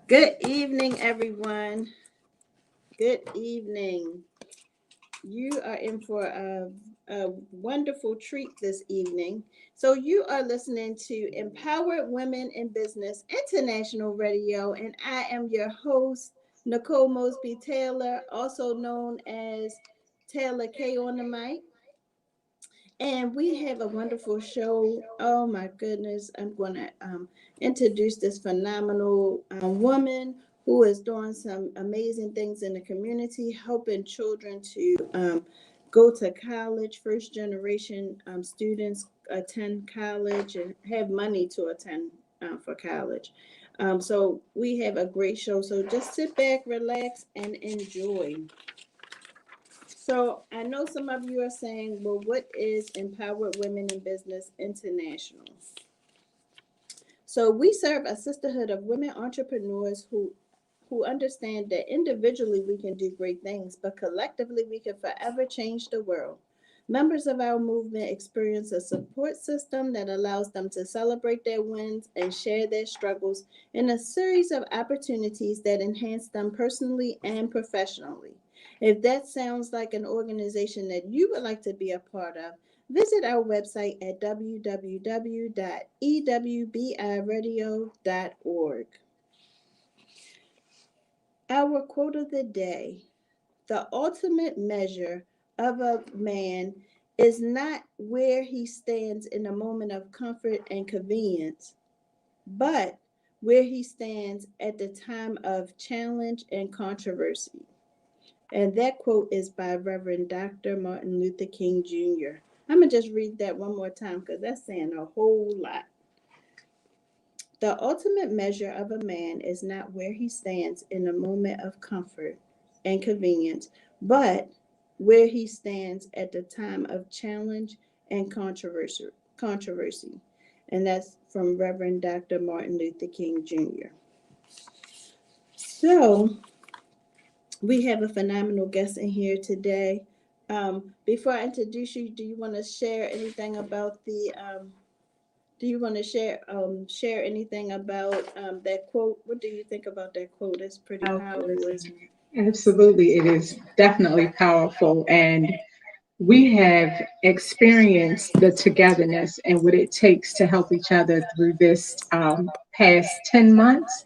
Good evening, everyone. Good evening. You are in for a wonderful treat this evening. So, you are listening to Empowered Women in Business International Radio, and I am your host, Nicole Mosby Taylor, also known as Taylor K on the mic. And we have a wonderful show. Oh my goodness. I'm going to introduce this phenomenal woman who is doing some amazing things in the community, helping children to go to college. First generation students attend college and have money to attend for college. So we have a great show. So just sit back, relax, and enjoy. So I know some of you are saying, well, what is Empowered Women in Business International? So we serve a sisterhood of women entrepreneurs who understand that individually we can do great things, but collectively we can forever change the world. Members of our movement experience a support system that allows them to celebrate their wins and share their struggles in a series of opportunities that enhance them personally and professionally. If that sounds like an organization that you would like to be a part of, visit our website at www.ewbiradio.org. Our quote of the day: the ultimate measure of a man is not where he stands in a moment of comfort and convenience, but where he stands at the time of challenge and controversy. And that quote is by Reverend Dr. Martin Luther King Jr. I'm going to just read that one more time because that's saying a whole lot. The ultimate measure of a man is not where he stands in a moment of comfort and convenience, but where he stands at the time of challenge and controversy. And that's from Reverend Dr. Martin Luther King Jr. So, we have a phenomenal guest in here today. Before I introduce you, do you want to share anything about the do you want to share anything about that quote? What do you think about that quote? It's pretty powerful, isn't it? Absolutely, it is definitely powerful. And we have experienced the togetherness and what it takes to help each other through this past 10 months,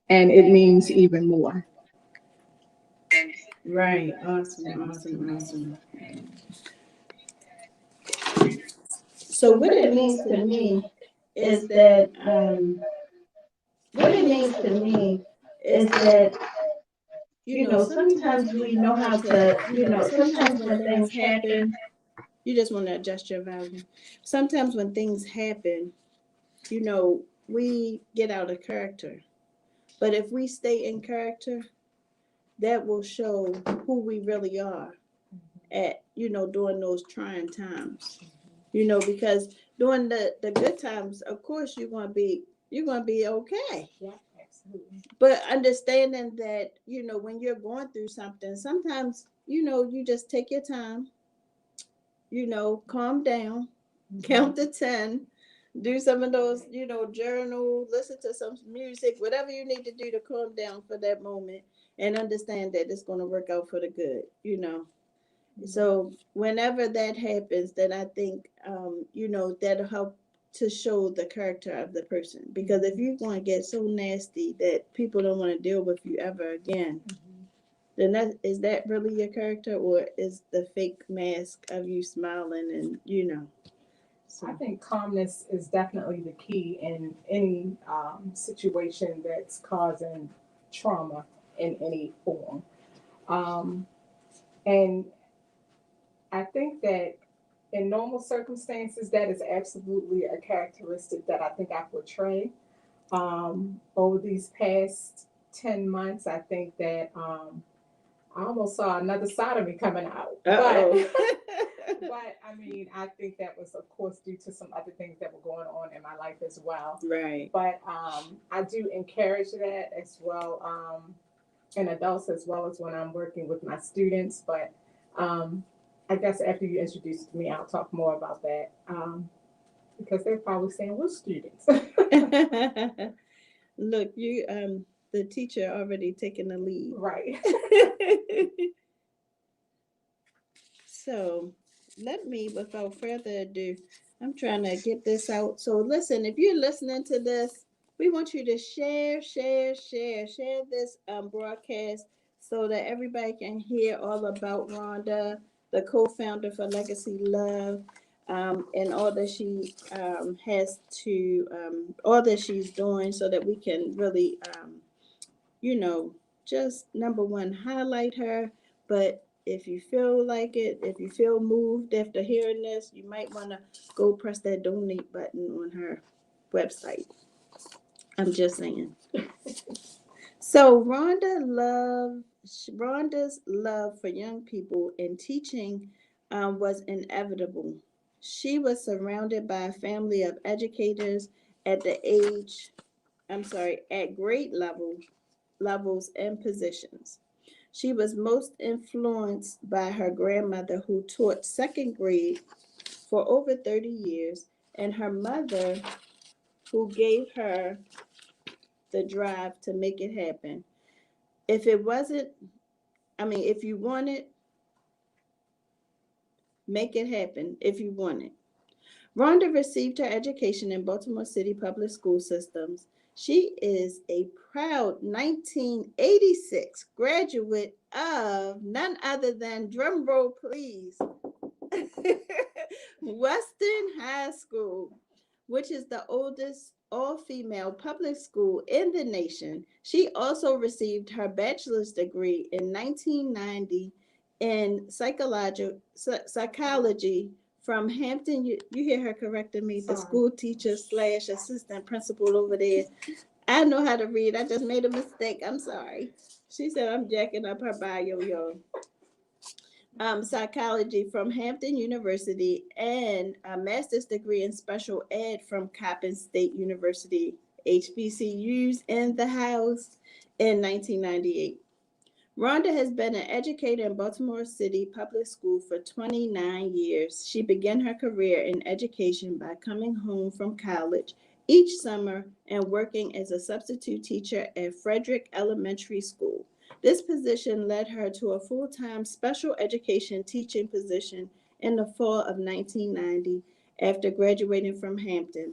and it means even more. Right. Awesome. Awesome. Awesome. So what it means to me is that what it means to me is that sometimes we know how to sometimes when things happen, you just want to adjust your volume. Sometimes when things happen, we get out of character. But if we stay in character, that will show who we really are at, during those trying times. Because during the good times, of course you're gonna be okay. Yeah, absolutely. But understanding that, when you're going through something, sometimes, you just take your time, calm down, count to 10, do some of those, journal, listen to some music, whatever you need to do to calm down for that moment, and understand that it's going to work out for the good. So whenever that happens, then I think, that'll help to show the character of the person. Because if you're going to get so nasty that people don't want to deal with you ever again, then that really your character, or is the fake mask of you smiling and I so. think calmness is definitely the key in any situation that's causing trauma in any form. Um, and I think that in normal circumstances, that is absolutely a characteristic that I think I portray. Over these past 10 months, I think that I almost saw another side of me coming out. Uh-oh. But I mean, I think that was, of course, due to some other things that were going on in my life as well. Right. But I do encourage that as well in adults as well as when I'm working with my students. But um, I guess after you introduce me, I'll talk more about that because they're probably saying, "What students?" Look, you the teacher already taking the lead. Right. So let me, without further ado, I'm trying to get this out. So listen, if you're listening to this, we want you to share this broadcast so that everybody can hear all about Rhonda, the co-founder for Legacy Love, and all that she has to, all that she's doing, so that we can really, you know, just number one, highlight her. But if you feel like it, if you feel moved after hearing this, you might want to go press that donate button on her website. I'm just saying. So Rhonda's love for young people and teaching was inevitable. She was surrounded by a family of educators at the age, at grade levels and positions. She was most influenced by her grandmother, who taught second grade for over 30 years, and her mother, who gave her the drive to make it happen. If it wasn't, if you want it, make it happen if you want it. Rhonda received her education in Baltimore City public school systems. She is a proud 1986 graduate of none other than, drum roll please, Western High School, which is the oldest all-female public school in the nation. She also received her bachelor's degree in 1990 in psychology from Hampton. You hear her correcting me, the school teacher / assistant principal over there. I know how to read. I just made a mistake. I'm sorry. She said I'm jacking up her bio, y'all. Psychology from Hampton University, and a master's degree in special ed from Coppin State University, HBCUs in the house, in 1998. Rhonda has been an educator in Baltimore City Public School for 29 years. She began her career in education by coming home from college each summer and working as a substitute teacher at Frederick Elementary School. This position led her to a full-time special education teaching position in the fall of 1990 after graduating from Hampton.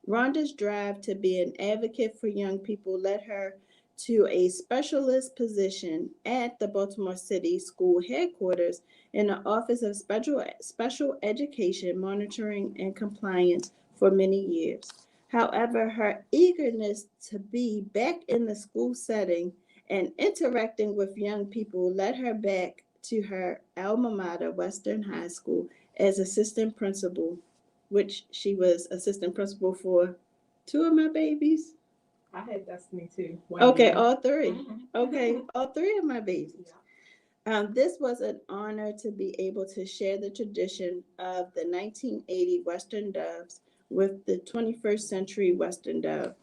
Rhonda's drive to be an advocate for young people led her to a specialist position at the Baltimore City School headquarters in the Office of Special Education Monitoring and Compliance for many years. However, her eagerness to be back in the school setting and interacting with young people led her back to her alma mater, Western High School, as assistant principal, which she was assistant principal for two of my babies. I had Destiny too. Okay, all three. Okay, all three of my babies. This was an honor to be able to share the tradition of the 1980 Western Doves with the 21st century Western Dove.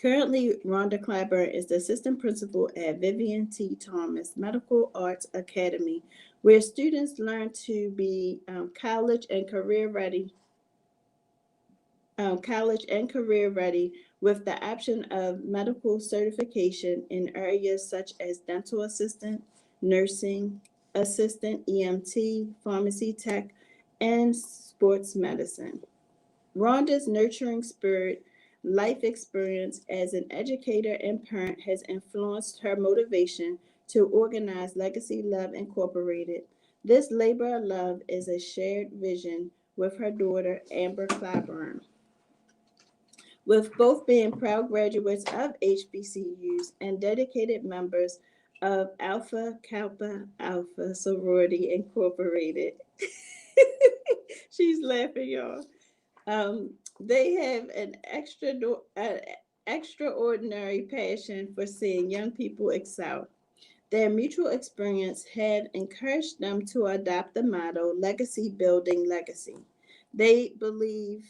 Currently, Rhonda Clyburn is the assistant principal at Vivian T. Thomas Medical Arts Academy, where students learn to be college and career ready with the option of medical certification in areas such as dental assistant, nursing assistant, EMT, pharmacy tech, and sports medicine. Rhonda's nurturing spirit, life experience as an educator and parent has influenced her motivation to organize Legacy Love Incorporated. This labor of love is a shared vision with her daughter, Amber Clyburn. With both being proud graduates of HBCUs and dedicated members of Alpha Kappa Alpha Sorority Incorporated. She's laughing, y'all. They have an extraordinary passion for seeing young people excel. Their mutual experience had encouraged them to adopt the motto, Legacy Building Legacy. They believe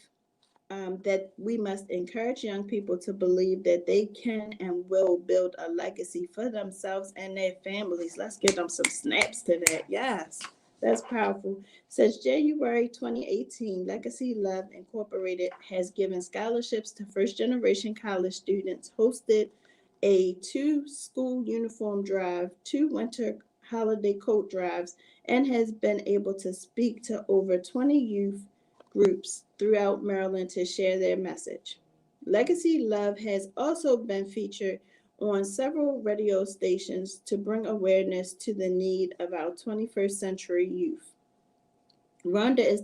that we must encourage young people to believe that they can and will build a legacy for themselves and their families. Let's give them some snaps to that. Yes, that's powerful. Since January 2018, Legacy Love Incorporated has given scholarships to first-generation college students, hosted a 2 school uniform drive, 2 winter holiday coat drives, and has been able to speak to over 20 youth groups throughout Maryland to share their message. Legacy Love has also been featured on several radio stations to bring awareness to the need of our 21st century youth. Rhonda is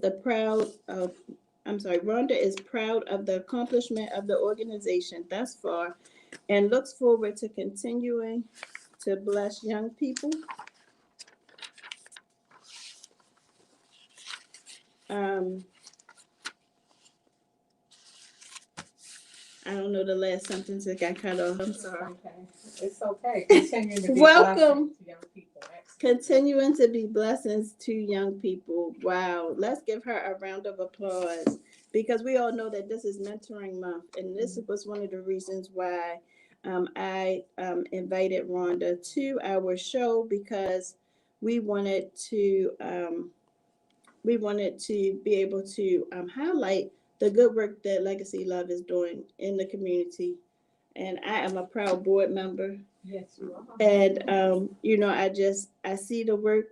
Rhonda is proud of the accomplishment of the organization thus far and looks forward to continuing to bless young people. Um, I don't know the last sentence that got cut off. I'm sorry. Okay. It's okay. Continuing to be Welcome. blessings to young people. Excellent. Continuing to be blessings to young people. Wow. Let's give her a round of applause because we all know that this is Mentoring Month, and this was one of the reasons why I invited Rhonda to our show because we wanted to be able to highlight the good work that Legacy Love is doing in the community. And I am a proud board member. Yes, you are. And I see the work,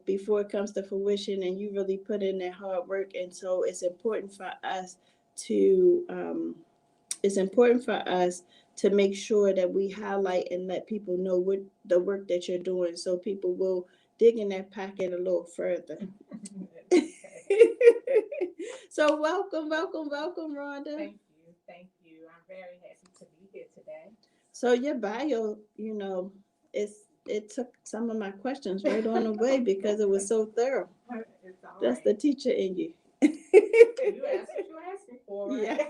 before it comes to fruition, and you really put in that hard work. And so it's important for us to make sure that we highlight and let people know what the work that you're doing, so people will dig in that pocket a little further. So welcome, Rhonda. Thank you. I'm very happy to be here today. So your bio, it took some of my questions right on away because it was so thorough. It's all That's right. the teacher in you. You asked what you asked me for, right? Yeah.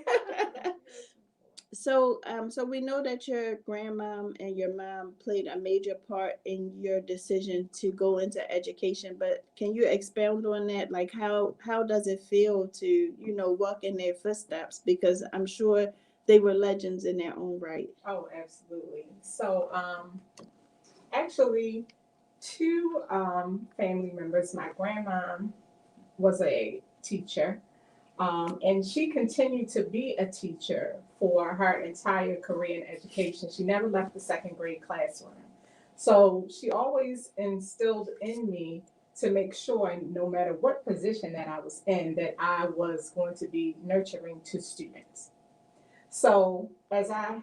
So we know that your grandmom and your mom played a major part in your decision to go into education, but can you expound on that? Like how does it feel to, walk in their footsteps? Because I'm sure they were legends in their own right. Oh, absolutely. So, actually, two family members. My grandmom was a teacher, and she continued to be a teacher for her entire career in education. She never left the second grade classroom. So she always instilled in me to make sure, no matter what position that I was in, that I was going to be nurturing to students. So as I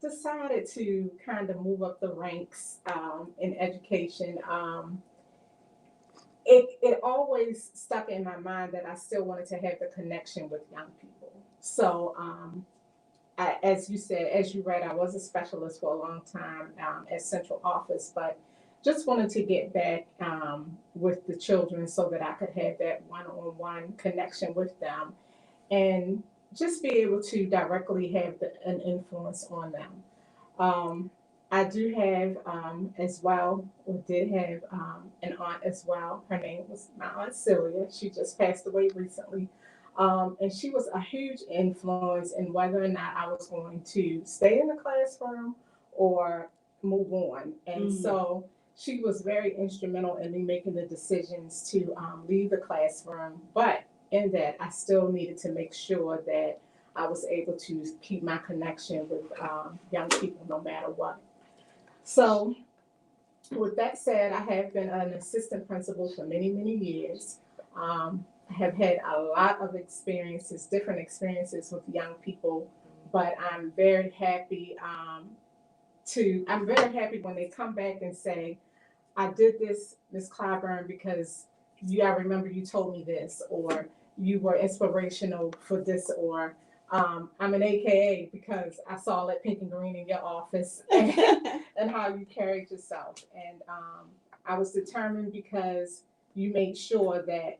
decided to kind of move up the ranks in education, it always stuck in my mind that I still wanted to have the connection with young people. So, as you said, as you read, I was a specialist for a long time at central office, but just wanted to get back with the children so that I could have that one-on-one connection with them and just be able to directly have an influence on them. I do have as well, or did have an aunt as well. Her name was my Aunt Celia. She just passed away recently. And she was a huge influence in whether or not I was going to stay in the classroom or move on. And so she was very instrumental in me making the decisions to leave the classroom. But in that, I still needed to make sure that I was able to keep my connection with young people no matter what. So, with that said, I have been an assistant principal for many, many years. I have had a lot of experiences, different experiences with young people, but I'm very happy I'm very happy when they come back and say, I did this, Ms. Clyburn, because I remember you told me this, or you were inspirational for this, or I'm an AKA because I saw that pink and green in your office and how you carried yourself. And I was determined because you made sure that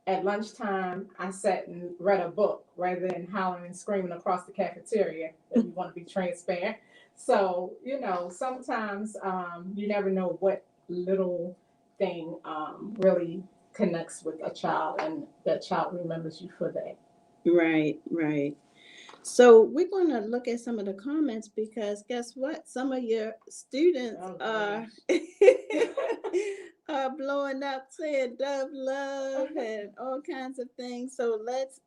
at lunchtime I sat and read a book rather than hollering and screaming across the cafeteria if you want to be transparent. So, sometimes you never know what little thing really connects with a child and that child remembers you for that. Right. So we're going to look at some of the comments because guess what? Some of your students are blowing up saying Dove Love and all kinds of things. So let's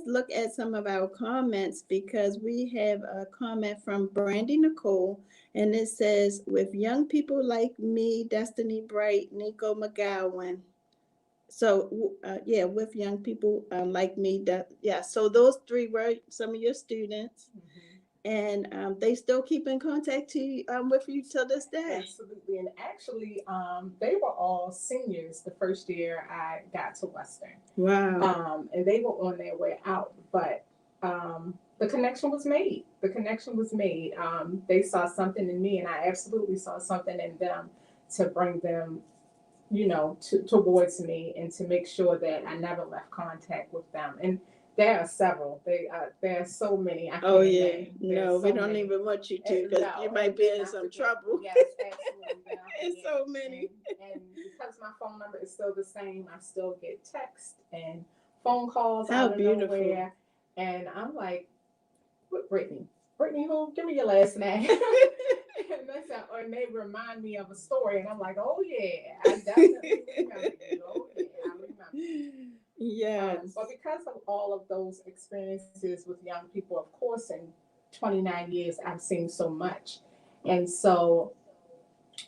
look at some of our comments because we have a comment from Brandy Nicole, and it says, with young people like me, Destiny Bright, Nico McGowan. So yeah, with young people like me, that yeah. So those three were some of your students, and they still keep in contact with you till this day. Absolutely. And actually, they were all seniors the first year I got to Western. Wow. And they were on their way out, but the connection was made. The connection was made. They saw something in me, and I absolutely saw something in them to bring them, towards me and to make sure that I never left contact with them. And there are several. There are so many. I can't Oh yeah, name. no, So we don't many. even want you to because No, you might be in some trouble. Yes, absolutely. Then I It's forget. so many. And because my phone number is still the same, I still get text and phone calls How out of beautiful. nowhere. And I'm like, what, Brittany? Brittany who? Give me your last name. And that's how, and they remind me of a story, and I'm like, oh yeah, I definitely remember you. Oh yeah, I remember. Yes. But because of all of those experiences with young people, of course, in 29 years, I've seen so much. And so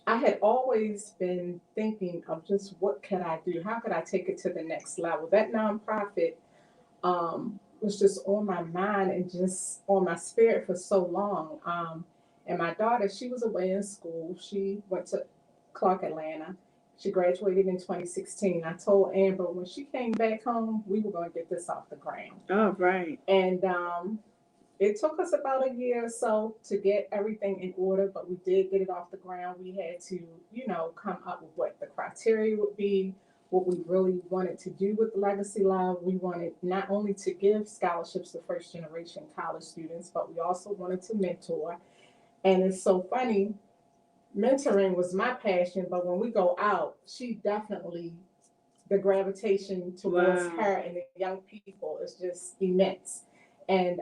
I had always been thinking of just what could I do? How could I take it to the next level? That nonprofit was just on my mind and just on my spirit for so long. And my daughter, she was away in school. She went to Clark Atlanta. She graduated in 2016. I told Amber when she came back home, we were going to get this off the ground. Oh, right. And it took us about a year or so to get everything in order, but we did get it off the ground. We had to, come up with what the criteria would be, what we really wanted to do with Legacy Love. We wanted not only to give scholarships to first generation college students, but we also wanted to mentor. And it's so funny, mentoring was my passion, but when we go out, she definitely, the gravitation towards Wow. her and the young people is just immense. And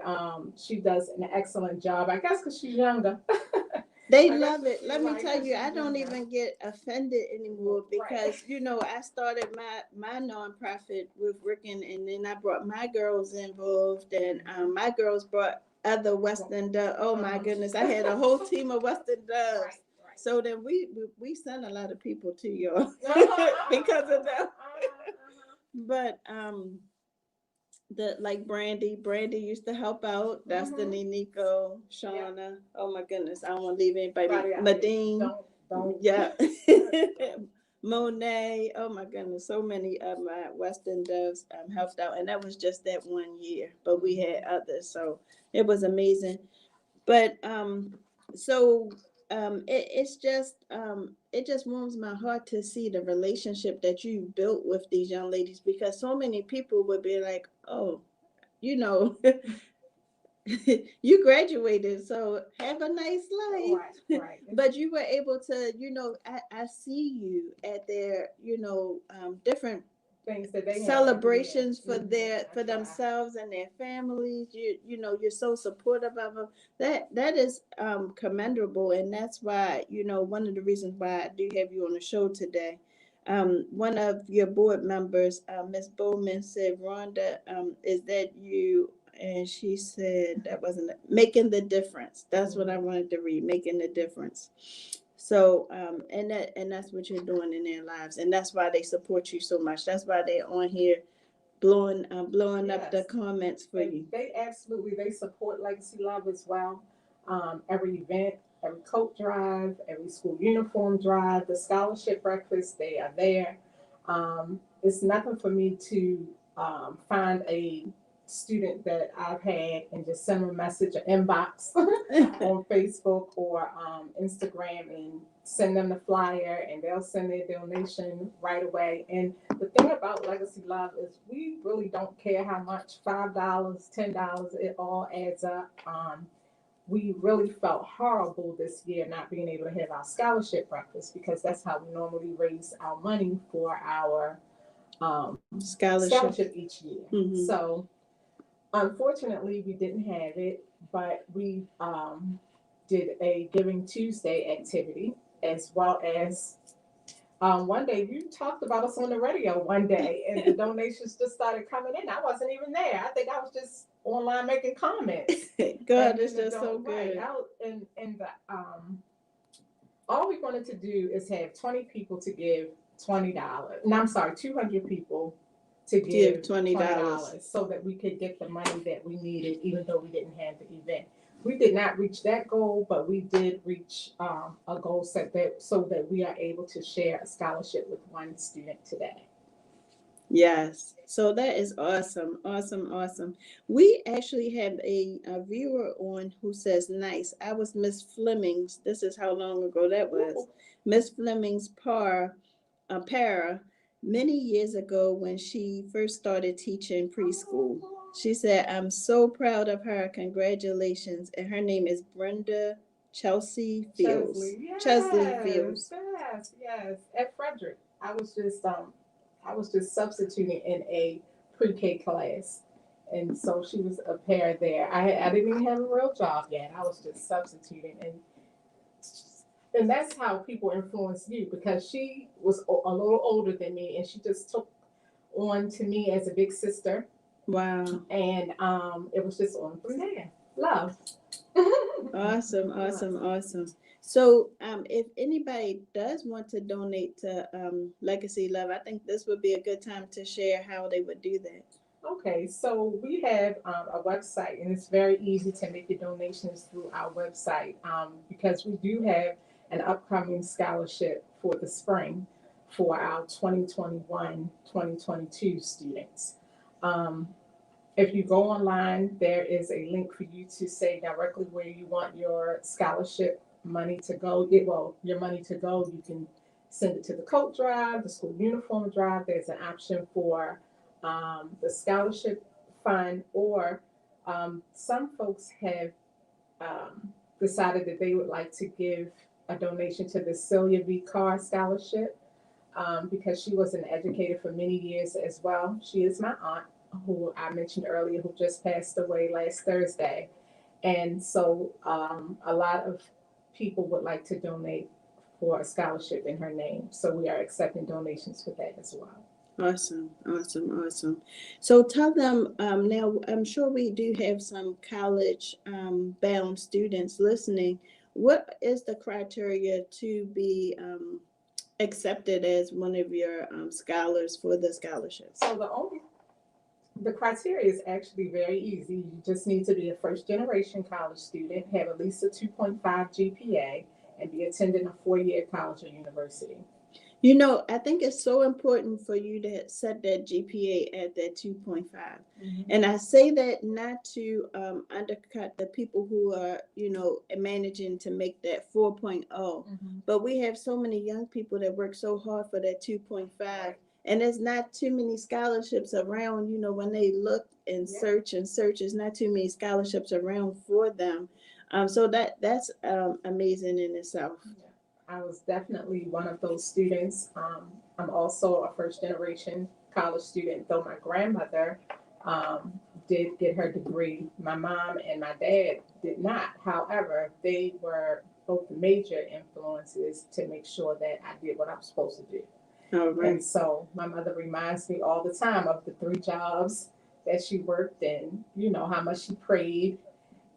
she does an excellent job, I guess, because she's younger. They I guess love it. she's Let me right, tell 'cause you, she's I don't younger. even get offended anymore Right. because I started my nonprofit with Ricken, and then I brought my girls involved, and my girls brought other Western Dove. Oh my goodness, I had a whole team of Western Doves. Right, right. So then we sent a lot of people to y'all because of that. But the like Brandy used to help out. Destiny, Nico, Shauna. Oh my goodness, I don't want to leave anybody. Madine. Don't. Yeah. Monet. Oh my goodness, so many of my Western Doves helped out, and that was just that one year. But we had others, so it was amazing. But so it just warms my heart to see the relationship that you built with these young ladies because so many people would be like, oh, you know, you graduated, so have a nice life. Right. But you were able to, I see you at their, different Things that they celebrations for I try. themselves and their families. You're so supportive of them. That is commendable, and that's why one of the reasons why I do have you on the show today. One of your board members, Miss Bowman, said, Rhonda, is that you? And she said that wasn't making the difference. That's what I wanted to read, making the difference. So, and that's what you're doing in their lives, and that's why they support you so much. That's why they're on here blowing up the comments for you. They support Legacy Love as well. Every event, every coat drive, every school uniform drive, the scholarship breakfast, they are there. It's nothing for me to find a student that I've had and just send them a message or inbox on Facebook or Instagram and send them the flyer and they'll send their donation right away. And the thing about Legacy Love is we really don't care how much, $5, $10, it all adds up. We really felt horrible this year not being able to have our scholarship breakfast because that's how we normally raise our money for our scholarship each year. Mm-hmm. So unfortunately, we didn't have it, but we did a Giving Tuesday activity as well as One day you talked about us on the radio one day, and the donations just started coming in. I wasn't even there. I think I was just online making comments. God And is then just so right good. out in the all we wanted to do is have 20 people to give $20. No, I'm sorry, 200 people to Give give $20. $20 so that we could get the money that we needed, even though we didn't have the event. We did not reach that goal, but we did reach a goal set that so that we are able to share a scholarship with one student today. Yes. So that is awesome. Awesome. Awesome. We actually have a viewer on who says, nice. I was Miss Fleming's. This is how long ago that was. Miss Fleming's para many years ago when she first started teaching preschool. She said, I'm so proud of her. Congratulations. And her name is Brenda Chelsea Fields. Chesley, Chesley Fields. yes. At Frederick, I was just substituting in a pre-K class, and so she was a pair there. I didn't even have a real job yet. I was just substituting, and that's how people influence you because she was a little older than me, and she just took on to me as a big sister, Wow. and it was just on from there. Love. Awesome, awesome, awesome. So, if anybody does want to donate to Legacy Love, I think this would be a good time to share how they would do that. Okay, so we have a website, and it's very easy to make your donations through our website because we do have an upcoming scholarship for the spring for our 2021-2022 students. If you go online, there is a link for you to say directly where you want your scholarship money to go. Your money to go, you can send it to the coat drive, the school uniform drive. There's an option for the scholarship fund, or some folks have decided that they would like to give a donation to the Celia V. Carr Scholarship because she was an educator for many years as well. She is my aunt, who I mentioned earlier, who just passed away last Thursday. And so a lot of people would like to donate for a scholarship in her name. So we are accepting donations for that as well. Awesome, awesome, awesome. So tell them now, I'm sure we do have some college bound students listening. What is the criteria to be accepted as one of your scholars for the scholarship? So the criteria is actually very easy. You just need to be a first generation college student, have at least a 2.5 GPA, and be attending a 4-year college or university. You know, I think it's so important for you to set that GPA at that 2.5. Mm-hmm. And I say that not to undercut the people who are, managing to make that 4.0. Mm-hmm. But we have so many young people that work so hard for that 2.5. Right. And there's not too many scholarships around, when they look and search and search, there's not too many scholarships around for them. So that's amazing in itself. Yeah. I was definitely one of those students. I'm also a first generation college student, though my grandmother did get her degree. My mom and my dad did not. However, they were both major influences to make sure that I did what I was supposed to do. Oh, right. And so my mother reminds me all the time of the 3 jobs that she worked in, how much she prayed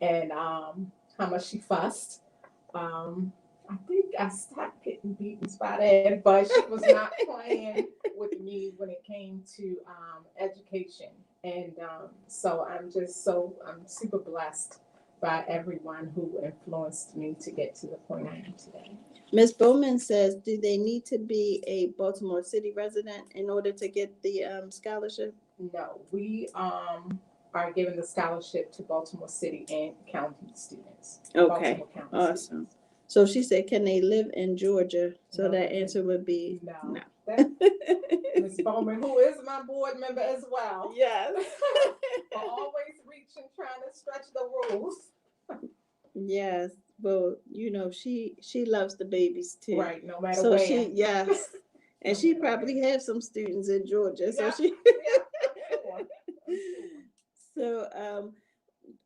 and how much she fussed. I think I stopped getting beaten by that, but she was not playing with me when it came to education. And so I'm super blessed by everyone who influenced me to get to the point I am today. Ms. Bowman says, do they need to be a Baltimore City resident in order to get the scholarship? No, we are giving the scholarship to Baltimore City and county students. Okay, County awesome. Students. So she said, can they live in Georgia? So No, that answer would be no. Ms. Bowman, who is my board member as well. Yes. Always reaching, trying to stretch the rules. Yes. Well, she loves the babies too. Right, no matter so where. Yes. And No she matter probably where. has some students in Georgia. So Yeah, she yeah, I'm sure. So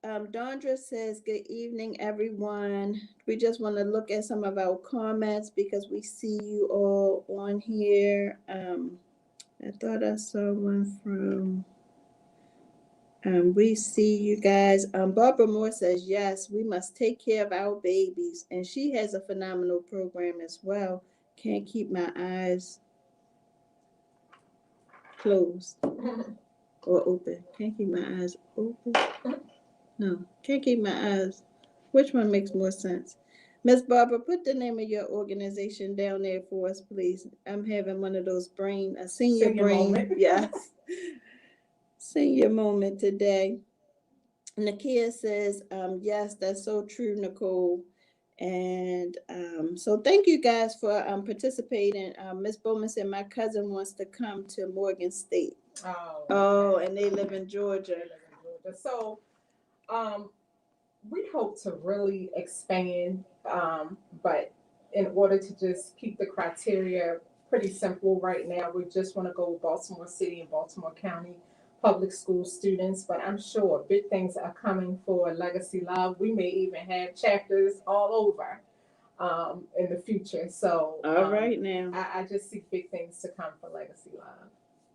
Dondra says, good evening, everyone. We just want to look at some of our comments because we see you all on here. I thought I saw one from, we see you guys. Barbara Moore says, yes, we must take care of our babies. And she has a phenomenal program as well. Can't keep my eyes closed or open. Can't keep my eyes open. No, can't keep my eyes. Which one makes more sense? Miss Barbara, put the name of your organization down there for us, please. I'm having one of those a senior Senior brain, moment. yes, senior moment today. Nakia says, yes, that's so true, Nicole. And so thank you guys for participating. Miss Bowman said, my cousin wants to come to Morgan State. Oh, Okay. and they live in Georgia. They live in Georgia. So, we hope to really expand, but in order to just keep the criteria pretty simple right now, we just want to go with Baltimore City and Baltimore County public school students. But I'm sure big things are coming for Legacy Love. We may even have chapters all over in the future. So, All right now. I just see big things to come for Legacy Love.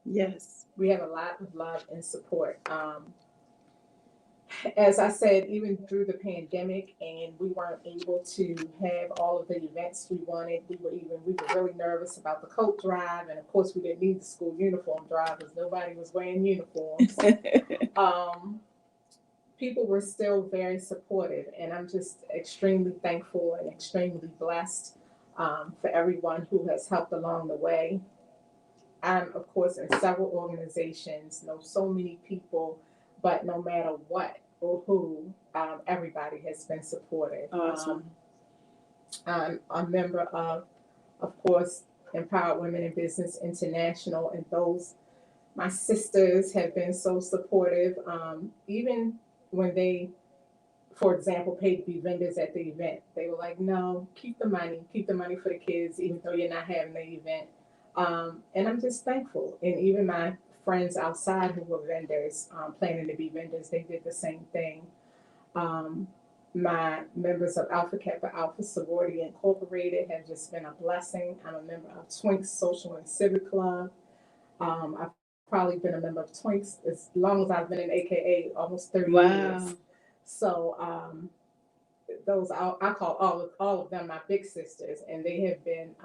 Yes. We have a lot of love and support. As I said, even through the pandemic and we weren't able to have all of the events we wanted, we were really nervous about the coat drive, and of course we didn't need the school uniform drive because nobody was wearing uniforms. People were still very supportive, and I'm just extremely thankful and extremely blessed for everyone who has helped along the way. I'm, of course, in several organizations, know so many people, but no matter what or who, everybody has been supportive. Awesome. I'm a member of course, Empowered Women in Business International, and my sisters have been so supportive. Even when they, for example, paid to be vendors at the event, they were like, no, keep the money for the kids, even though you're not having the event. And I'm just thankful. And even my friends outside who were vendors, planning to be vendors, they did the same thing. Um, my members of Alpha Kappa Alpha Sorority Incorporated have just been a blessing. I'm a member of Twinks Social and Civic Club. I've probably been a member of Twinks as long as I've been in AKA, almost 30 years. Wow. So those I call all of them my big sisters, and they have been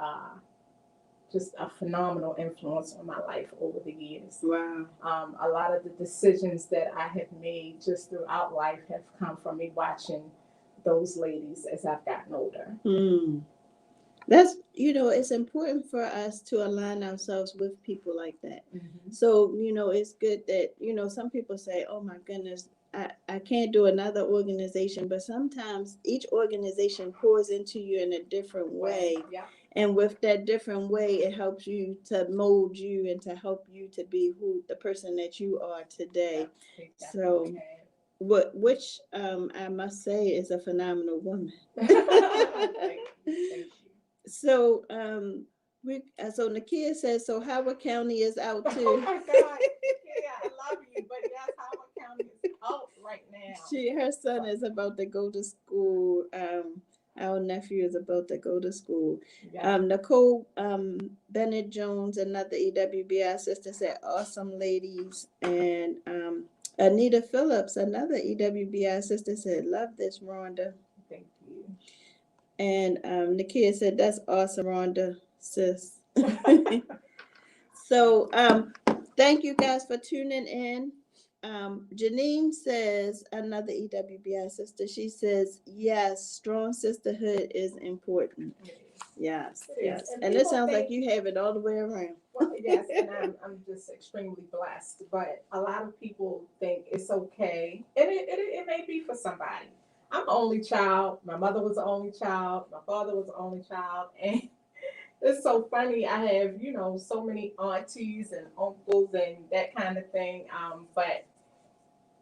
just a phenomenal influence on my life over the years. Wow. A lot of the decisions that I have made just throughout life have come from me watching those ladies as I've gotten older. That's, it's important for us to align ourselves with people like that. Mm-hmm. So, it's good that, some people say, oh my goodness, I can't do another organization, but sometimes each organization pours into you in a different way. Yeah. And with that different way, it helps you to mold you and to help you to be the person that you are today. Yeah, so, which I must say is a phenomenal woman. Thank you. So, so Nakia says, so Howard County is out too. Oh my God, Nakia, I love you, but yes, Howard County is out right now. Her son is about to go to school. Our nephew is about to go to school. Yeah. Nicole Bennett Jones, another EWBI sister, said, awesome ladies. And Anita Phillips, another EWBI sister, said, love this, Rhonda. Thank you. And Nakia said, that's awesome, Rhonda, sis. So thank you guys for tuning in. Janine says, another EWBI sister, she says, yes, strong sisterhood is important. Yes, yes. And it sounds like you have it all the way around. Well, yes, and I'm just extremely blessed. But a lot of people think it's okay, and it may be for somebody. I'm the only child. My mother was the only child. My father was the only child, and it's so funny. I have so many aunties and uncles and that kind of thing. But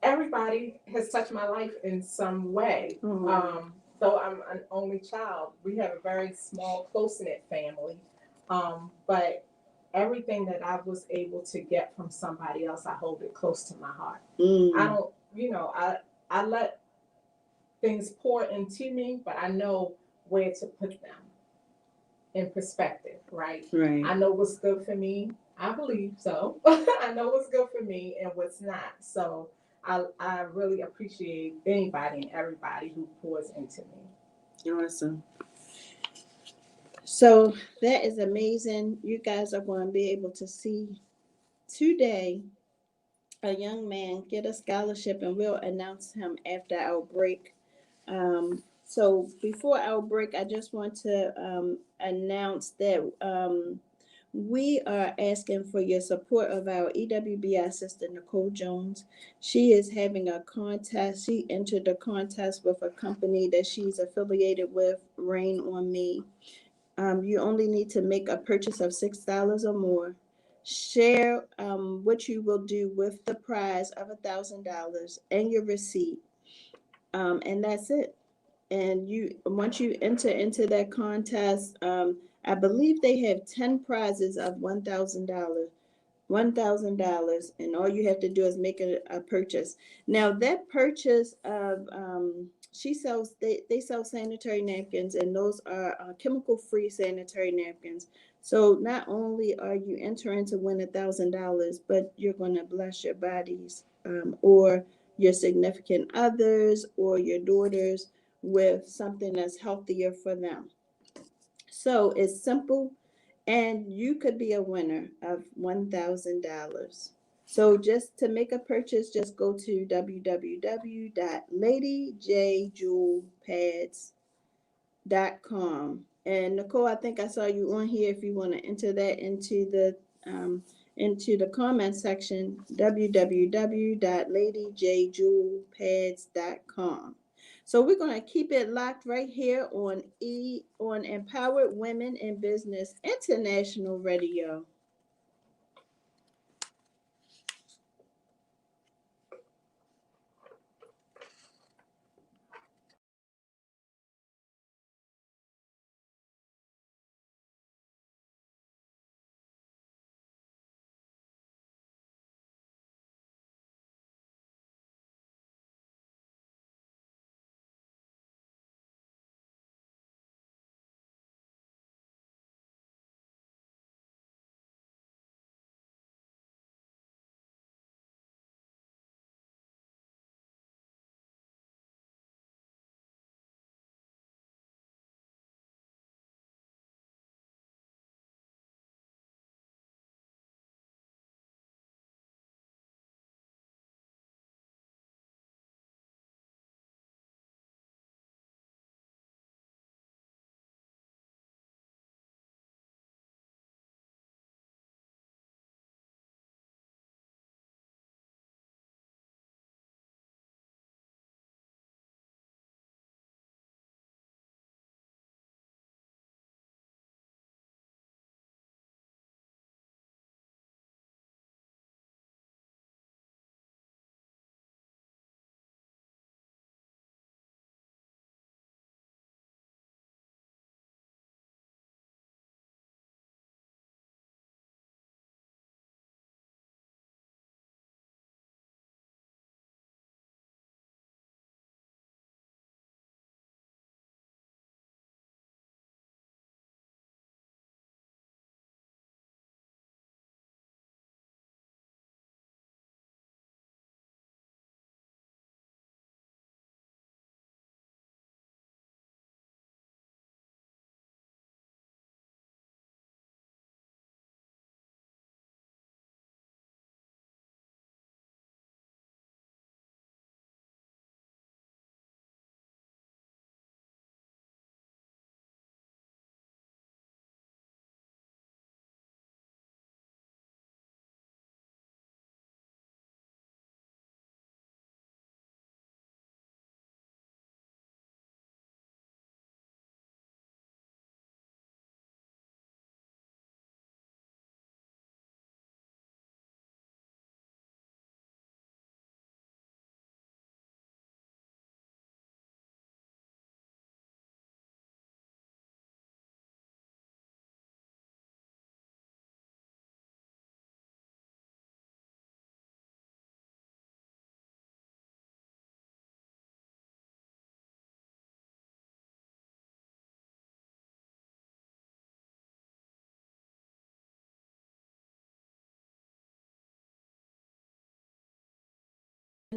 everybody has touched my life in some way. Mhm. Though I'm an only child, we have a very small, close-knit family. But everything that I was able to get from somebody else, I hold it close to my heart. I don't, I let things pour into me, but I know where to put them in perspective, right? Right. I know what's good for me. I believe so. I know what's good for me and what's not. So I really appreciate anybody and everybody who pours into me. Awesome. So that is amazing. You guys are going to be able to see today a young man get a scholarship, and we'll announce him after our break. So before our break, I just want to announce that we are asking for your support of our EWBI sister, Nicole Jones. She is having a contest. She entered a contest with a company that she's affiliated with, Rain on Me. You only need to make a purchase of $6 or more. Share what you will do with the prize of $1,000 and your receipt, and that's it. And you, once you enter into that contest, I believe they have 10 prizes of $1,000, and all you have to do is make a purchase. Now that purchase of she sells they sell sanitary napkins, and those are chemical free sanitary napkins. So not only are you entering to win $1,000, but you're going to bless your bodies, or your significant others or your daughters with something that's healthier for them. So it's simple, and you could be a winner of $1,000. So just to make a purchase, just go to www.ladyjjewelpads.com. And Nicole, I think I saw you on here. If you want to enter that into the comment section, www.ladyjjewelpads.com. So we're going to keep it locked right here on Empowered Women in Business International Radio.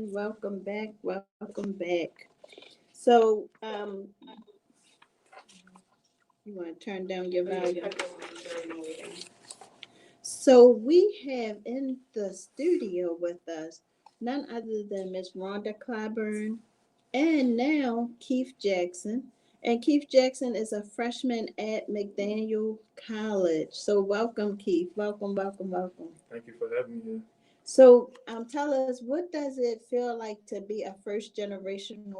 Welcome back. Welcome back. So, you want to turn down your volume? So we have in the studio with us none other than Miss Rhonda Clyburn and now Keith Jackson. And Keith Jackson is a freshman at McDaniel College. So welcome, Keith. Welcome, welcome, welcome. Thank you for having me here. So tell us, what does it feel like to be a first generation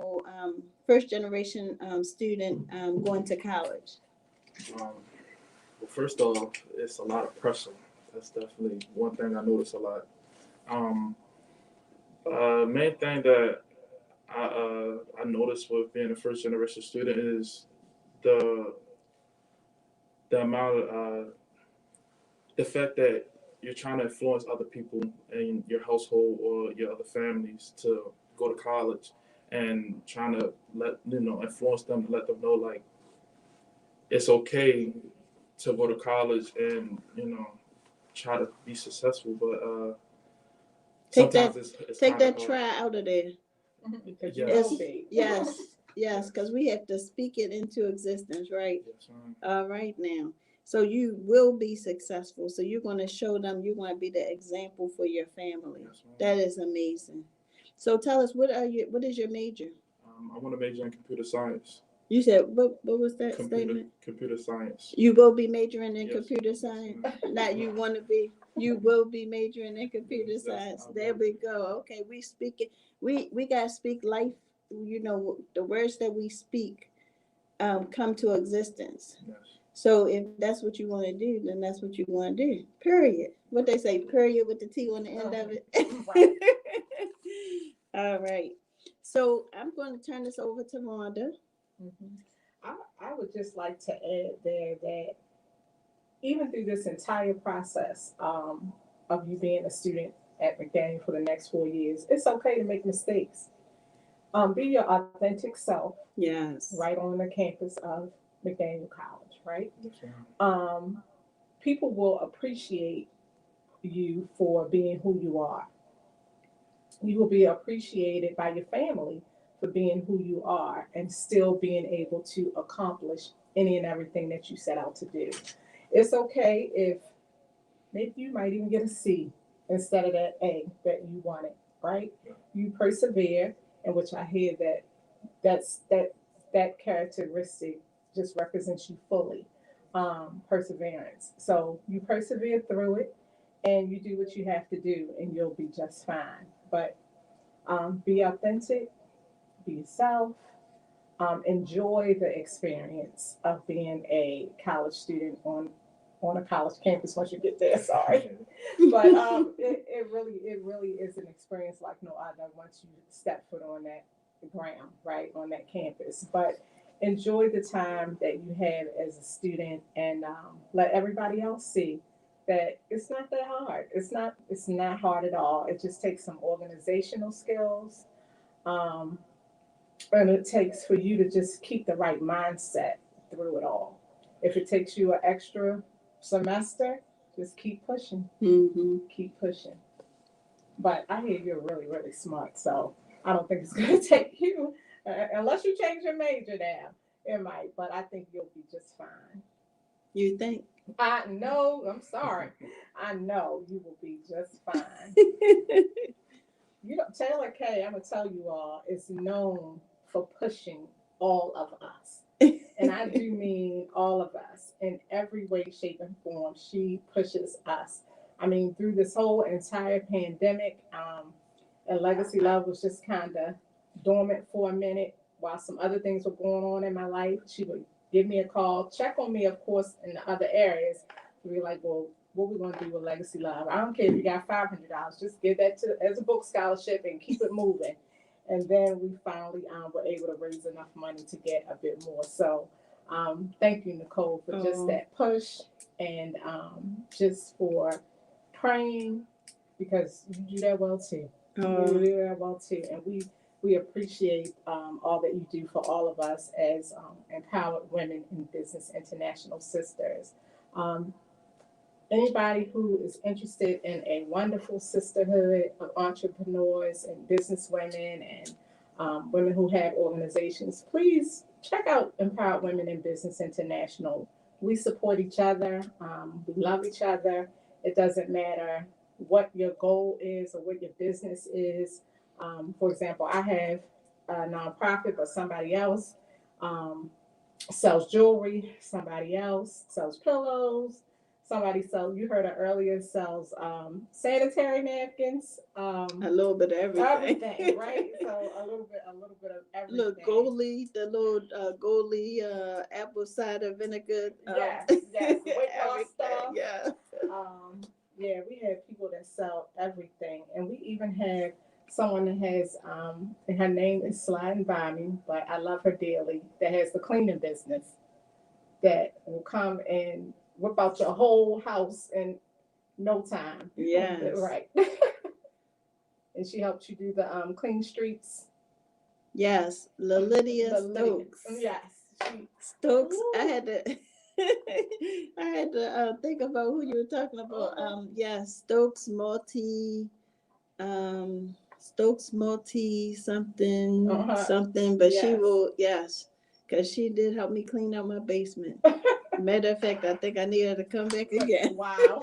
student going to college? Um, well, first off, it's a lot of pressure. That's definitely one thing I notice a lot. Um, Main thing that I noticed with being a first generation student is the the amount of the fact that you're trying to influence other people in your household or your other families to go to college, and trying to influence them to let them know like it's okay to go to college and try to be successful, but Take sometimes it's Take kinda that hard. try out of there. Because you Yes. will be. Yes, yes, because we have to speak it into existence, right? Yes, ma'am. All right now. So you will be successful. So you're going to show them, you're going to be the example for your family. Yes, ma'am. That is amazing. So tell us, what is your major? I want to major in computer science. You said, what was that statement? Computer science. You will be majoring in Yes. computer Yes, science. ma'am. Not you want to be. You will be majoring in computer Yes, science. I will. There we go. Okay, we speak it. We gotta speak life. You know, the words that we speak come to existence. Yes. So if that's what you want to do, then that's what you want to do. Period. What they say, period with the T on the end of it. Right. All right. So I'm going to turn this over to Rhonda. Mhm. I would just like to add there that even through this entire process of you being a student at McDaniel for the next 4 years, it's okay to make mistakes. Be your authentic self Yes. right on the campus of McDaniel College, right? Yes, ma'am. People will appreciate you for being who you are. You will be appreciated by your family for being who you are and still being able to accomplish any and everything that you set out to do. It's okay if maybe you might even get a C instead of that A that you wanted, right? You persevere, in which I hear that characteristic just represents you fully. Perseverance. So you persevere through it and you do what you have to do and you'll be just fine. But be authentic, be yourself, enjoy the experience of being a college student on a college campus once you get there. Sorry, but it really is an experience like no other once you step foot on that ground, right, on that campus. But enjoy the time that you have as a student and let everybody else see that it's not that hard. It's not hard at all. It just takes some organizational skills. Um, and it takes for you to just keep the right mindset through it all. If it takes you an extra semester, just keep pushing, Mm-hmm. keep pushing. But I hear you're really, really smart, so I don't think it's going to take you, unless you change your major now. It might, but I think you'll be just fine. You think? I know, I'm sorry. I know you will be just fine. You know, Taylor K, I'm going to tell you all, is known for pushing all of us. And I do mean all of us in every way, shape, and form. She pushes us. I mean, through this whole entire pandemic, and Legacy Love was just kind of dormant for a minute while some other things were going on in my life. She would give me a call, check on me, of course, in the other areas. We'd be like, well, what we gonna do with Legacy Love? I don't care if you got $500, just give that to as a book scholarship and keep it moving. And then we finally were able to raise enough money to get a bit more. So thank you, Nicole, for just that push and just for praying because you do that well too. You do that well too, and we appreciate all that you do for all of us as empowered women in business international sisters. anybody who is interested in a wonderful sisterhood of entrepreneurs and businesswomen and women who have organizations, please check out Empowered Women in Business International. We support each other. We love each other. It doesn't matter what your goal is or what your business is. For example, I have a nonprofit, but somebody else sells jewelry, somebody else sells pillows, somebody sells, you heard it earlier, sells sanitary napkins, A little bit of everything. everything, right? So a little bit of everything. Look, Goldie apple cider vinegar. Yes, yes, weight loss everything, stuff. yeah. Yeah, we have people that sell everything, and we even have someone that has, and her name is sliding by me, but I love her dearly, that has the cleaning business that will come and whip out your whole house in no time. Yes. Right. And she helps you do the clean streets. Yes, Lydia The Lydia. Stokes. Yes. She, Stokes. Ooh. I had to think about who you were talking about. Yes, Stokes multi something something, but she Yes. will, yes, because she did help me clean out my basement. Matter of fact, I think I need her to come back again. Wow.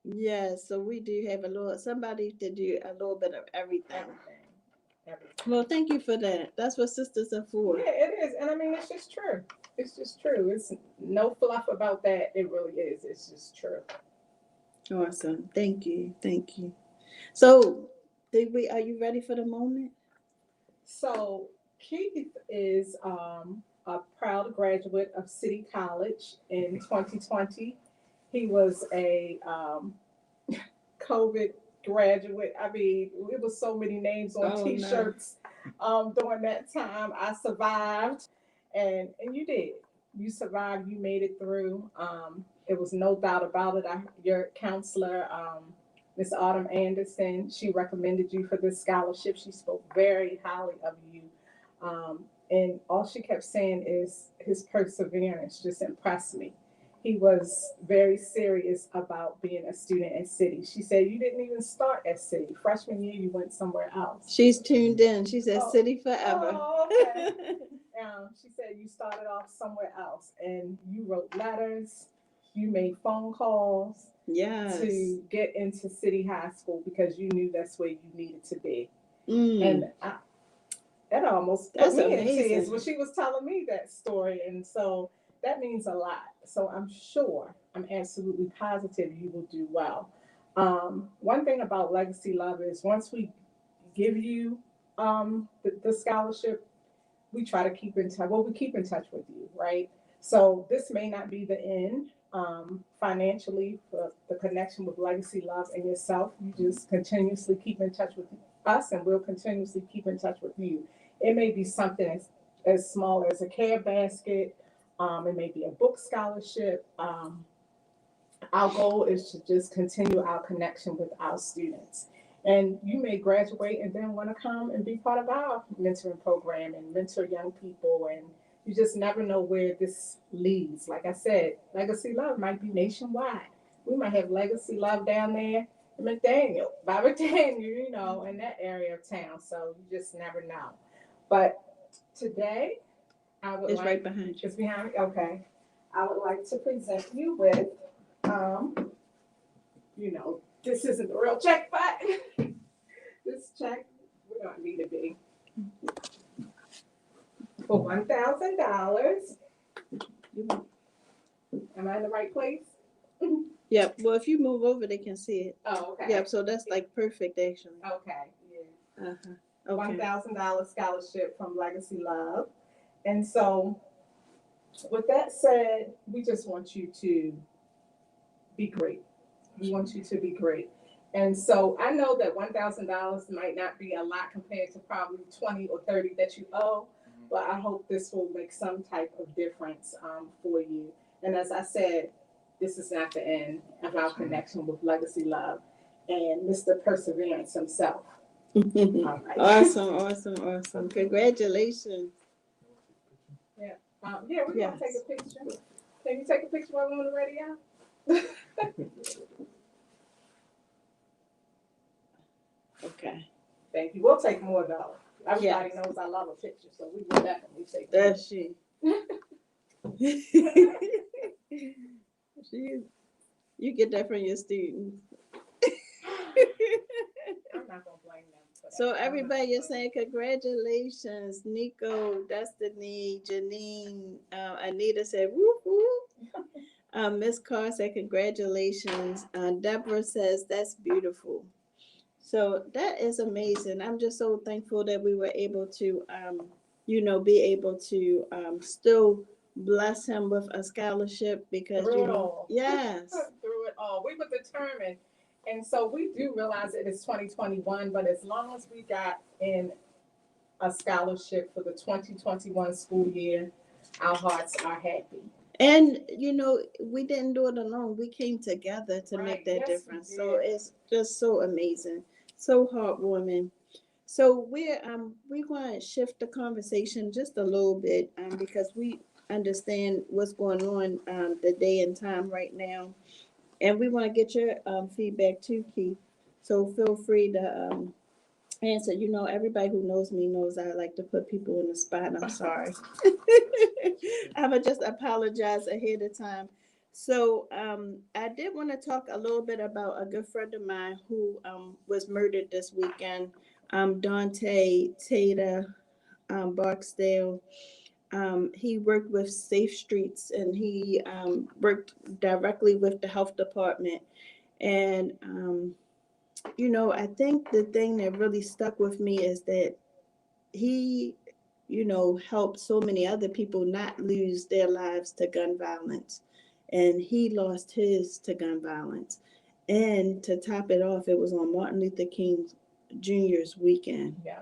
Yes, so we do have somebody to do a little bit of everything. Everything. Well, thank you for that. That's what sisters are for. Yeah, it is. And I mean, it's just true. It's just true. It's no fluff about that. It really is. It's just true. Awesome. Thank you. Thank you. So, are you ready for the moment? So, Keith is a proud graduate of City College in 2020. He was a COVID graduate. I mean, it was so many names on T-shirts during that time. I survived, and you did. You survived. You made it through. It was no doubt about it. Your counselor, Miss Autumn Anderson, she recommended you for this scholarship. She spoke very highly of you. And all she kept saying is his perseverance just impressed me. He was very serious about being a student at City. She said you didn't even start at City. Freshman year, you went somewhere else. She's tuned in. She said City forever. Oh, okay. She said you started off somewhere else, and you wrote letters, you made phone calls, yes, to get into City High School because you knew that's where you needed to be. And that almost put me in tears when she was telling me that story. And so that means a lot. So I'm absolutely positive you will do well. One thing about Legacy Love is once we give you the scholarship, we try to keep in touch. Well, we keep in touch with you, right? So this may not be the end financially for the connection with Legacy Love and yourself. You just continuously keep in touch with us, and we'll continuously keep in touch with you. It may be something as small as a care basket. It may be a book scholarship. Our goal is to just continue our connection with our students. And you may graduate and then want to come and be part of our mentoring program and mentor young people. And you just never know where this leads. Like I said, Legacy Love might be nationwide. We might have Legacy Love down there in McDaniel, by McDaniel, in that area of town. So you just never know. But today, it's right behind you. It's behind me? Okay. I would like to present you with, this isn't the real check, but this check, we don't need to be, for $1,000. Am I in the right place? Yep. Well, if you move over, they can see it. Oh, okay. Yep. So that's like perfect, actually. Okay. Yeah. Okay. $1,000 scholarship from Legacy Love. And so, with that said, we just want you to be great. We want you to be great. And so I know that $1,000 might not be a lot compared to probably 20 or 30 that you owe, but I hope this will make some type of difference for you. And as I said, this is not the end of our connection with Legacy Love and Mr. Perseverance himself. All right. Awesome. Congratulations. We're going to take a picture. Can you take a picture while we're on the radio? Okay, Thank you. We'll take more though. Everybody Yes. knows I love a picture, so we will definitely take more. that's she. She, you get that from your students. I'm not gonna blame them for that. So I'm not everybody gonna is saying congratulations, Nico, Destiny, Janine, Anita said whoop whoop. Miss Carr said congratulations. Deborah says that's beautiful. So that is amazing. I'm just so thankful that we were able to, be able to still bless him with a scholarship because Through it all. yes, Through it all. We were determined. And so we do realize it is 2021, but as long as we got in a scholarship for the 2021 school year, our hearts are happy. and we didn't do it alone. We came together to make Right. that Yes, we difference. So did. it's just so amazing, so heartwarming. So we want to shift the conversation just a little bit because we understand what's going on the day and time right now, and we want to get your feedback too, Keith. So feel free to answer. Everybody who knows me knows I like to put people in the spot. I'm sorry. I would just apologize ahead of time. So I did want to talk a little bit about a good friend of mine who was murdered this weekend. Dante Tata Barksdale. He worked with Safe Streets and he worked directly with the health department. And, I think the thing that really stuck with me is that he, helped so many other people not lose their lives to gun violence. And he lost his to gun violence. And to top it off, it was on Martin Luther King Jr.'s weekend. Yeah.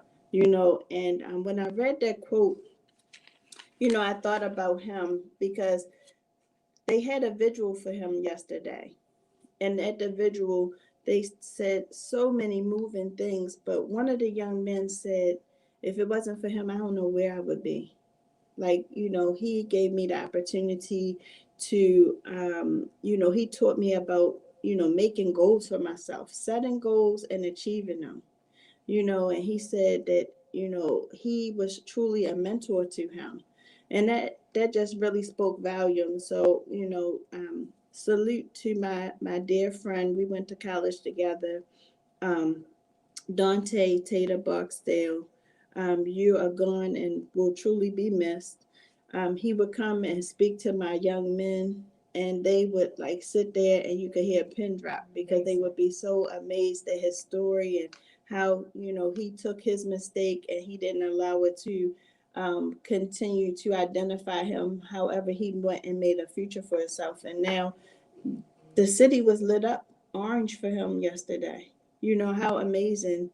And when I read that quote, I thought about him because they had a vigil for him yesterday. And at the vigil, they said so many moving things. But one of the young men said, if it wasn't for him, I don't know where I would be. Like, he gave me the opportunity to, he taught me about, making goals for myself, setting goals and achieving them, and he said that, he was truly a mentor to him. And that just really spoke volumes. So, salute to my dear friend. We went to college together. Um, Dante Tata Barksdale, you are gone and will truly be missed. He would come and speak to my young men, and they would like sit there and you could hear a pin drop because they would be so amazed at his story and how, he took his mistake and he didn't allow it to continue to identify him. However, he went and made a future for himself. And now the city was lit up orange for him yesterday. How amazing.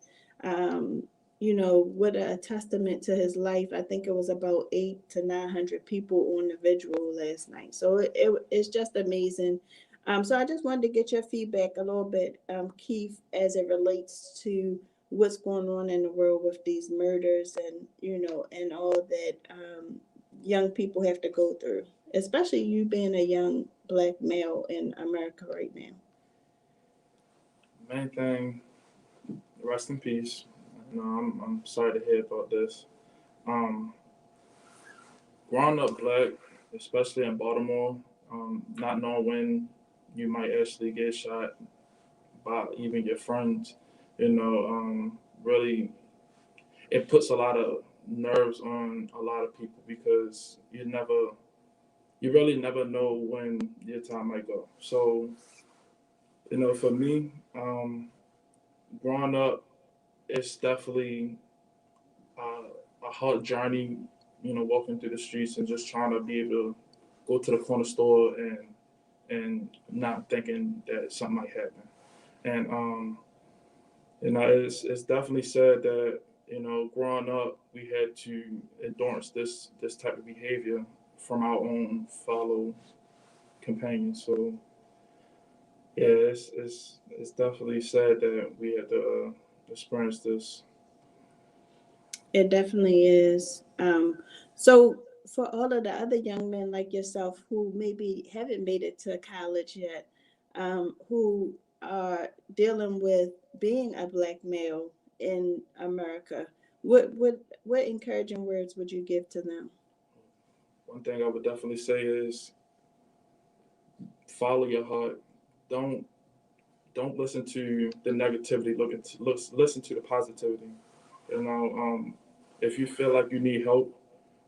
What a testament to his life. I think it was about 800 to 900 people on the vigil last night. So it's just amazing. So I just wanted to get your feedback a little bit, Keith, as it relates to what's going on in the world with these murders and, and all that young people have to go through, especially you being a young Black male in America right now. Main thing, rest in peace. I'm sorry to hear about this. Um, Growing up Black, especially in Baltimore, not knowing when you might actually get shot by even your friends, really, it puts a lot of nerves on a lot of people because you really never know when your time might go. So, for me, growing up, it's definitely a hard journey, walking through the streets and just trying to be able to go to the corner store and not thinking that something might happen. And it's definitely sad that growing up we had to endorse this type of behavior from our own fellow companions. So yeah, it's definitely sad that we had to experience this. It definitely is. So for all of the other young men like yourself who maybe haven't made it to college yet, who are dealing with being a Black male in America, what encouraging words would you give to them? One thing I would definitely say is follow your heart. Don't listen to the negativity. Listen to the positivity. You know, if you feel like you need help,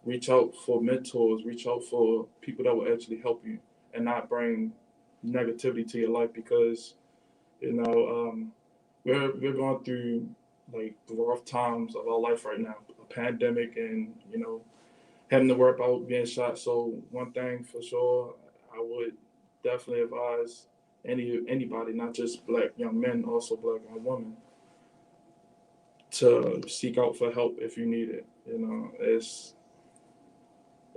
reach out for mentors. Reach out for people that will actually help you and not bring negativity to your life, because we're going through like the rough times of our life right now, a pandemic, and having to work out being shot. So one thing for sure, I would definitely advise anybody, not just Black young men, also Black young women, to seek out for help if you need it.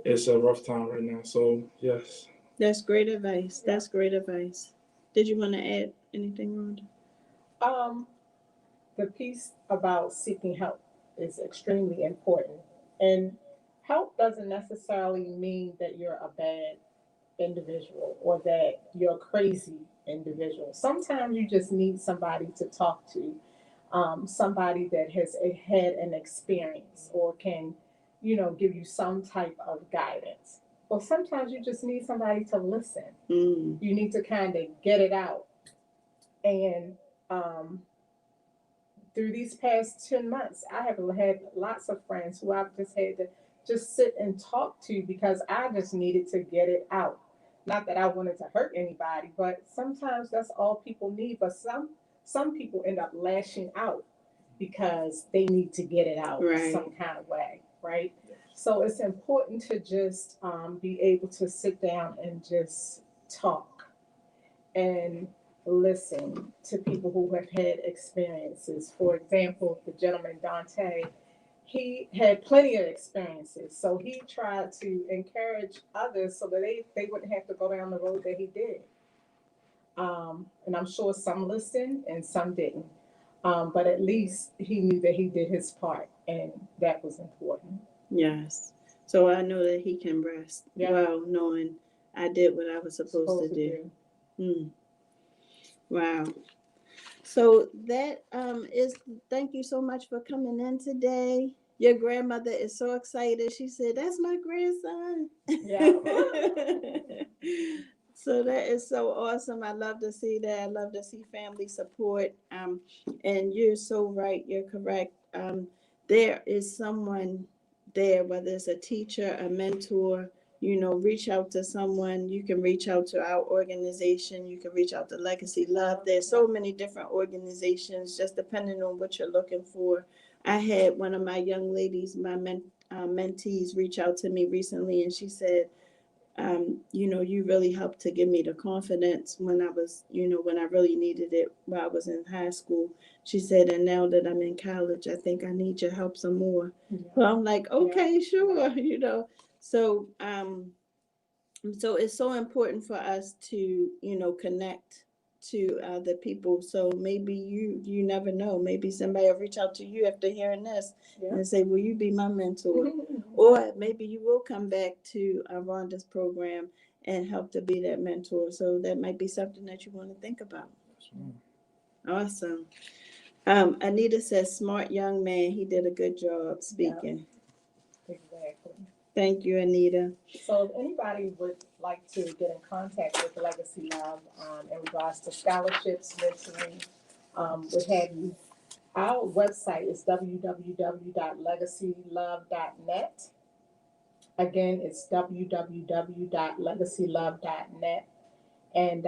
It's a rough time right now. So yes. That's great advice. That's great advice. Did you want to add anything, Rhonda? The piece about seeking help is extremely important. And help doesn't necessarily mean that you're a bad individual or that you're a crazy individual. Sometimes you just need somebody to talk to, somebody that has had an experience or can, give you some type of guidance. Or sometimes you just need somebody to listen. Mm. You need to kind of get it out. And through these past 10 months, I have had lots of friends who I've just had to just sit and talk to because I just needed to get it out. Not that I wanted to hurt anybody, but sometimes that's all people need. But some people end up lashing out because they need to get it out Right. some kind of way, right? So it's important to just be able to sit down and just talk and listen to people who have had experiences. For example, the gentleman Dante, he had plenty of experiences, so he tried to encourage others so that they wouldn't have to go down the road that he did. And I'm sure some listened and some didn't, but at least he knew that he did his part, and that was important. Yes. So I know that he can rest well, knowing I did what I was supposed to do. Wow. So that is, thank you so much for coming in today. Your grandmother is so excited. She said, "That's my grandson." Yeah. So that is so awesome. I love to see that. I love to see family support. And you're so right. You're correct. There is someone there, whether it's a teacher, a mentor, reach out to someone. You can reach out to our organization. You can reach out to Legacy Love. There's so many different organizations, just depending on what you're looking for. I had one of my young ladies, my mentees, reach out to me recently, and she said, you really helped to give me the confidence when I was, when I really needed it while I was in high school. She said, and now that I'm in college, I think I need your help some more. Yeah. Well, I'm like, okay, sure, So, so it's so important for us to, connect to the people. So maybe you never know. Maybe somebody will reach out to you after hearing this and say, "Will you be my mentor?" Or maybe you will come back to Rhonda's program and help to be that mentor. So that might be something that you want to think about. Awesome. Anita says, "Smart young man. He did a good job speaking." Yeah, exactly. Thank you, Anita. So if anybody would like to get in contact with Legacy Love in regards to scholarships, mentoring, what have you, our website is www.legacylove.net. Again, it's www.legacylove.net. And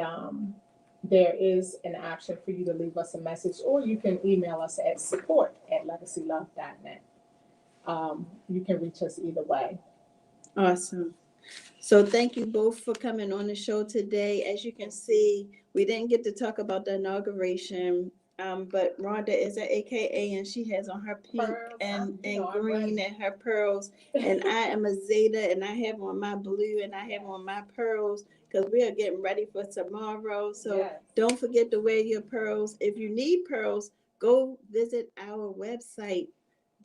there is an option for you to leave us a message, or you can email us at support@legacylove.net. You can reach us either way. Awesome. So thank you both for coming on the show today. As you can see, we didn't get to talk about the inauguration, but Rhonda is an AKA, and she has on her pink and green and her pearls. And I am a Zeta, and I have on my blue, and I have on my pearls, because we are getting ready for tomorrow. So don't forget to wear your pearls. If you need pearls, go visit our website,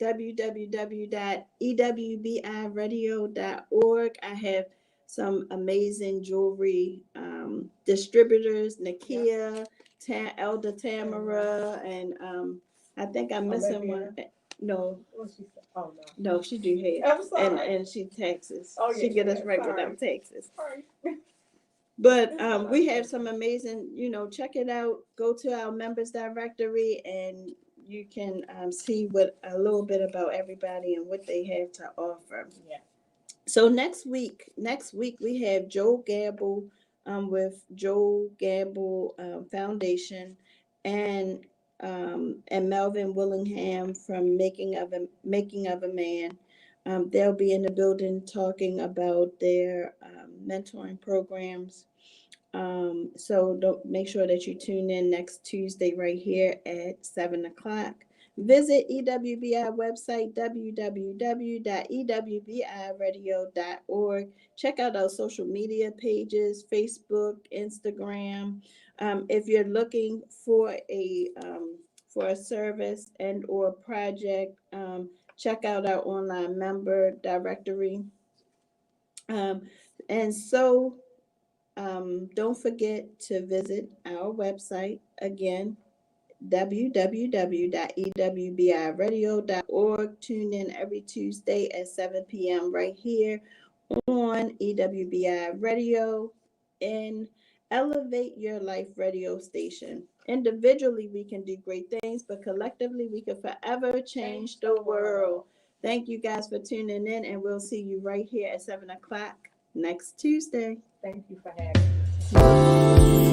www.ewbiradio.org. I have some amazing jewelry distributors, Nakia, Elder Tamara, and I think I'm missing Olivia. one. No, What she said? Oh no. no, she do hair. I'm sorry. And she Texas. Oh, She yeah, get us yeah, right sorry. without Texas. Sorry. But That's what we I have said. some amazing, check it out. Go to our members directory and you can see what a little bit about everybody and what they have to offer. Yeah. So next week we have Joe Gamble with Joe Gamble Foundation and Melvin Willingham from Making of a Man. They'll be in the building talking about their mentoring programs. So don't make sure that you tune in next Tuesday right here at 7:00. Visit EWBI website, www.ewbiradio.org. Check out our social media pages, Facebook, Instagram. If you're looking for a service and or project, check out our online member directory. And so don't forget to visit our website again, www.ewbiradio.org. Tune in every Tuesday at 7 p.m. right here on EWBI Radio and Elevate Your Life radio station. Individually, we can do great things, but collectively, we can forever change the world. Thank you guys for tuning in, and we'll see you right here at 7:00 next Tuesday. Thank you for having me.